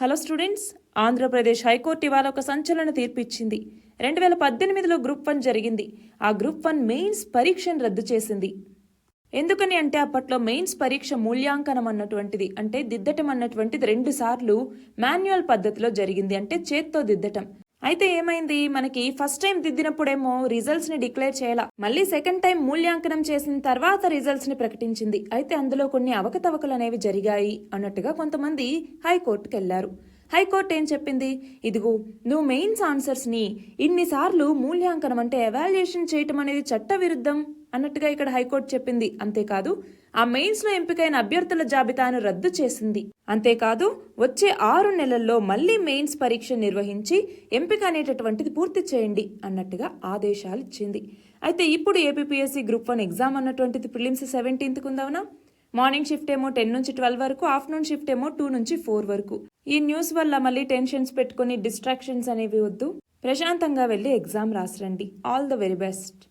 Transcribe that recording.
Hello students, Andhra Pradesh high court ఇవాళ ఒక సంచలన తీర్పు ఇచ్చింది. 2018లో గ్రూప్ 1 జరిగింది. ఆ గ్రూప్ 1 మెయిన్స్ పరీక్షను రద్దు చేసింది. ఎందుకని అంటే అప్పట్లో మెయిన్స్ పరీక్ష మూల్యాంకనం అన్నటువంటిది, అంటే దిద్దటం అన్నటువంటిది 2 సార్లు మాన్యువల్ పద్ధతిలో జరిగింది, అంటే చేత్తో దిద్దటం. అయితే ఏమైంది, మనకి ఫస్ట్ టైం దిద్దినప్పుడేమో రిజల్ట్స్ ని డిక్లేర్ చేయాల, మళ్ళీ సెకండ్ టైం మూల్యాంకనం చేసిన తర్వాత రిజల్ట్స్ ని ప్రకటించింది. అయితే అందులో కొన్ని అవకతవకలు అనేవి జరిగాయి అన్నట్టుగా కొంతమంది హైకోర్టుకు వెళ్లారు. హైకోర్టు ఏం చెప్పింది, ఇదిగో నువ్వు మెయిన్స్ ఆన్సర్స్ ని ఇన్నిసార్లు మూల్యాంకనం అంటే ఎవాల్యుయేషన్ చేయటం అనేది చట్ట విరుద్ధం అన్నట్టుగా ఇక్కడ హైకోర్టు చెప్పింది. అంతేకాదు, ఆ మెయిన్స్ లో ఎంపికైన అభ్యర్థుల జాబితాను రద్దు చేసింది. అంతేకాదు, వచ్చే 6 నెలల్లో మళ్లీ మెయిన్స్ పరీక్ష నిర్వహించి ఎంపిక అనేటటువంటిది పూర్తి చేయండి అన్నట్టుగా ఆదేశాలు ఇచ్చింది. అయితే ఇప్పుడు ఏపీపీఎస్సీ గ్రూప్ 1 ఎగ్జామ్ అన్నటువంటిది ప్రిలిమ్స్ 17th ఉందావునా. మార్నింగ్ షిఫ్ట్ ఏమో 10 నుంచి 12 వరకు, ఆఫ్టర్నూన్ షిఫ్ట్ ఏమో 2 నుంచి 4 వరకు. ఈ న్యూస్ వల్ల మళ్ళీ టెన్షన్స్ పెట్టుకుని డిస్ట్రాక్షన్స్ అనేవి వద్దు, ప్రశాంతంగా వెళ్ళి ఎగ్జామ్ రాసిరండి. All the very best.